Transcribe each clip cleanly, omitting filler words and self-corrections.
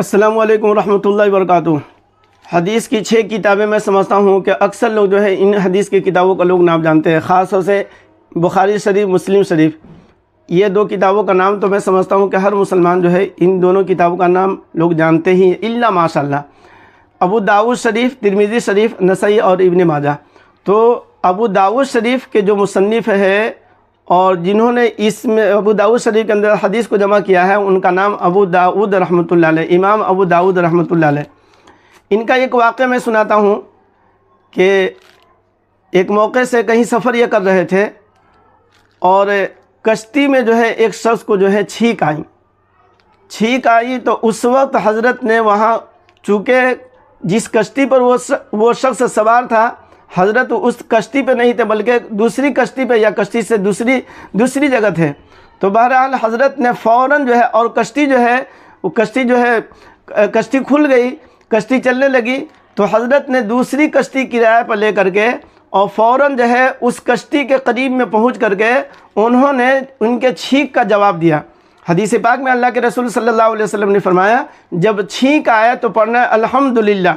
السلام علیکم ورحمۃ اللہ وبرکاتہ۔ حدیث کی 6 کتابیں میں سمجھتا ہوں کہ اکثر لوگ جو ہے ان حدیث کی کتابوں کا لوگ نام جانتے ہیں، خاص طور سے بخاری شریف، مسلم شریف۔ یہ 2 کتابوں کا نام تو میں سمجھتا ہوں کہ ہر مسلمان جو ہے ان دونوں کتابوں کا نام لوگ جانتے ہی ہیں، الا ماشاءاللہ ابو داؤد شریف، ترمذی شریف، نسائی اور ابن ماجہ۔ تو ابو داؤد شریف کے جو مصنف ہے اور جنہوں نے اس میں ابو داؤد شریف کے اندر حدیث کو جمع کیا ہے، ان کا نام ابو داؤد رحمۃ اللہ علیہ، امام ابو داؤد رحمۃ اللہ علیہ۔ ان کا ایک واقعہ میں سناتا ہوں کہ ایک موقع سے کہیں سفر یہ کر رہے تھے اور کشتی میں جو ہے ایک شخص کو جو ہے چھینک آئی تو اس وقت حضرت نے وہاں، چونکہ جس کشتی پر وہ شخص سوار تھا، حضرت اس کشتی پہ نہیں تھے بلکہ دوسری کشتی پہ یا کشتی سے دوسری جگہ تھے۔ تو بہرحال حضرت نے فوراً جو ہے اور کشتی کھل گئی، کشتی چلنے لگی، تو حضرت نے دوسری کشتی کرایہ پر لے کر کے اور فوراً جو ہے اس کشتی کے قریب میں پہنچ کر کے انہوں نے ان کے چھینک کا جواب دیا۔ حدیث پاک میں اللہ کے رسول صلی اللہ علیہ وسلم نے فرمایا، جب چھینک آئے تو پڑھنا ہے الحمدللہ،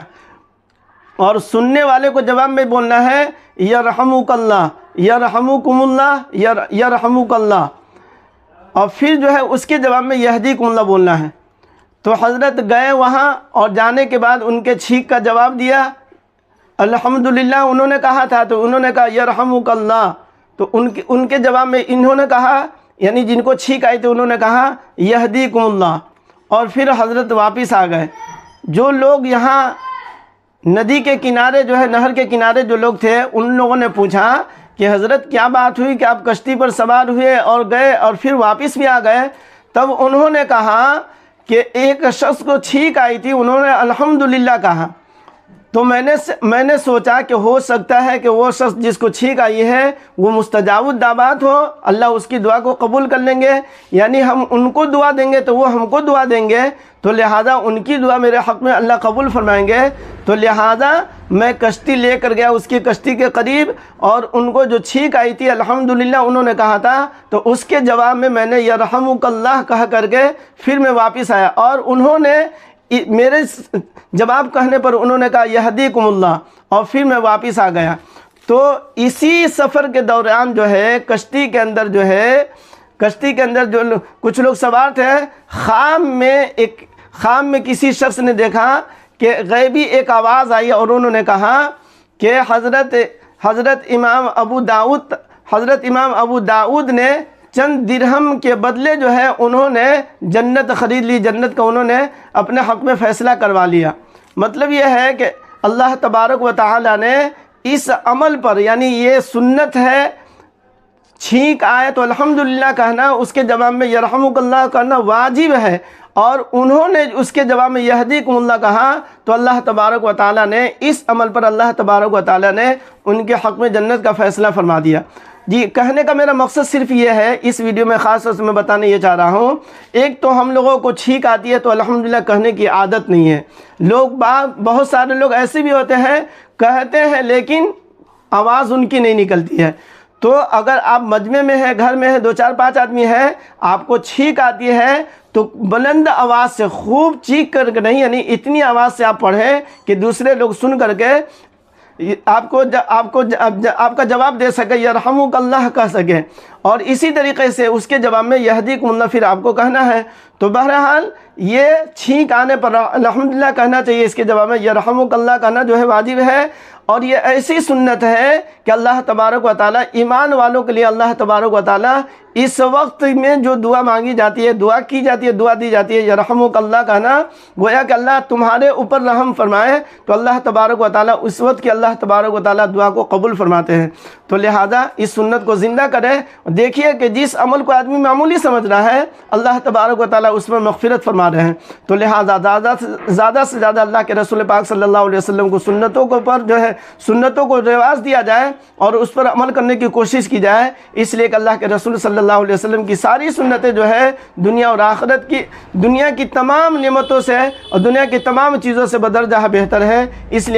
اور سننے والے کو جواب میں بولنا ہے یرحمک اللہ، یرحمکم اللہ، یرحمک اللہ، اور پھر جو ہے اس کے جواب میں یہدیکم اللہ بولنا ہے۔ تو حضرت گئے وہاں اور جانے کے بعد ان کے چھینک کا جواب دیا الحمدللہ انہوں نے کہا تھا، تو انہوں نے کہا یرحمک اللہ، تو ان کے جواب میں انہوں نے کہا، یعنی جن کو چھینک آئی تھی انہوں نے کہا یہدیکم اللہ، اور پھر حضرت واپس آ گئے۔ جو لوگ یہاں ندی کے کنارے جو ہے، نہر کے کنارے جو لوگ تھے، ان لوگوں نے پوچھا کہ حضرت کیا بات ہوئی کہ آپ کشتی پر سوار ہوئے اور گئے اور پھر واپس بھی آ گئے؟ تب انہوں نے کہا کہ ایک شخص کو چھینک آئی تھی، انہوں نے الحمدللہ کہا، تو میں نے سوچا کہ ہو سکتا ہے کہ وہ شخص جس کو چھینک آئی ہے وہ مستجاب الدعوات ہو، اللہ اس کی دعا کو قبول کر لیں گے، یعنی ہم ان کو دعا دیں گے تو وہ ہم کو دعا دیں گے، تو لہذا ان کی دعا میرے حق میں اللہ قبول فرمائیں گے۔ تو لہذا میں کشتی لے کر گیا اس کی کشتی کے قریب، اور ان کو جو چھینک آئی تھی الحمدللہ انہوں نے کہا تھا، تو اس کے جواب میں نے یرحمک اللہ کہا کر کے پھر میں واپس آیا، اور انہوں نے میرے جواب کہنے پر انہوں نے کہا یہدیکم اللہ، اور پھر میں واپس آ گیا۔ تو اسی سفر کے دوران جو ہے کشتی کے اندر جو کچھ لوگ سوار تھے، خام میں کسی شخص نے دیکھا کہ غیبی ایک آواز آئی، اور انہوں نے کہا کہ حضرت امام ابو داؤد نے چند درہم کے بدلے جو ہے انہوں نے جنت خرید لی، جنت کا انہوں نے اپنے حق میں فیصلہ کروا لیا۔ مطلب یہ ہے کہ اللہ تبارک و تعالی نے اس عمل پر، یعنی یہ سنت ہے، چھینک آئے تو الحمدللہ کہنا، اس کے جواب میں یرحمک اللہ کہنا واجب ہے، اور انہوں نے اس کے جواب میں یہدیکم اللہ کہا، تو اللہ تبارک و تعالی نے اس عمل پر اللہ تبارک و تعالی نے ان کے حق میں جنت کا فیصلہ فرما دیا۔ جی، کہنے کا میرا مقصد صرف یہ ہے، اس ویڈیو میں خاص طور سے میں بتانے یہ چاہ رہا ہوں، ایک تو ہم لوگوں کو چھینک آتی ہے تو الحمدللہ کہنے کی عادت نہیں ہے، بہت سارے لوگ ایسے بھی ہوتے ہیں کہتے ہیں لیکن آواز ان کی نہیں نکلتی ہے۔ تو اگر آپ مجمع میں ہیں، گھر میں ہیں، 2 4 5 آدمی ہیں، آپ کو چھینک آتی ہے تو بلند آواز سے، خوب چیخ کر کے نہیں، یعنی اتنی آواز سے آپ پڑھیں کہ دوسرے لوگ سن کر کے آپ کا جواب دے سکے، یرحمک اللہ کہہ سکے، اور اسی طریقے سے اس کے جواب میں یہدیکم اللہ پھر آپ کو کہنا ہے۔ تو بہرحال یہ چھینک آنے پر الحمدللہ کہنا چاہیے، اس کے جواب میں یرحمک اللہ کہنا جو ہے واجب ہے، اور یہ ایسی سنت ہے کہ اللہ تبارک و تعالی ایمان والوں کے لیے اللہ تبارک و تعالی اس وقت میں جو دعا مانگی جاتی ہے، دعا کی جاتی ہے، دعا دی جاتی ہے، یرحمک اللہ کہنا، گویا کہ اللہ تمہارے اوپر رحم فرمائے، تو اللہ تبارک و تعالی اس وقت کی اللہ تبارک و تعالی دعا کو قبول فرماتے ہیں۔ تو لہذا اس سنت کو زندہ کریں، دیکھیے کہ جس عمل کو آدمی معمولی سمجھ رہا ہے اللہ تبارک و تعالی اس میں مغفرت فرما رہے ہیں۔ تو لہذا زیادہ سے زیادہ اللہ کے رسول پاک صلی اللہ علیہ وسلم کو سنتوں کو رواج دیا جائے اور اس پر عمل کرنے کی کوشش کی جائے، اس لیے کہ اللہ کے رسول صلی اللہ علیہ وسلم کی ساری سنتیں جو ہے دنیا اور آخرت کی، دنیا کی تمام نعمتوں سے اور دنیا کی تمام چیزوں سے بدرجہ بہتر ہے، اس لیے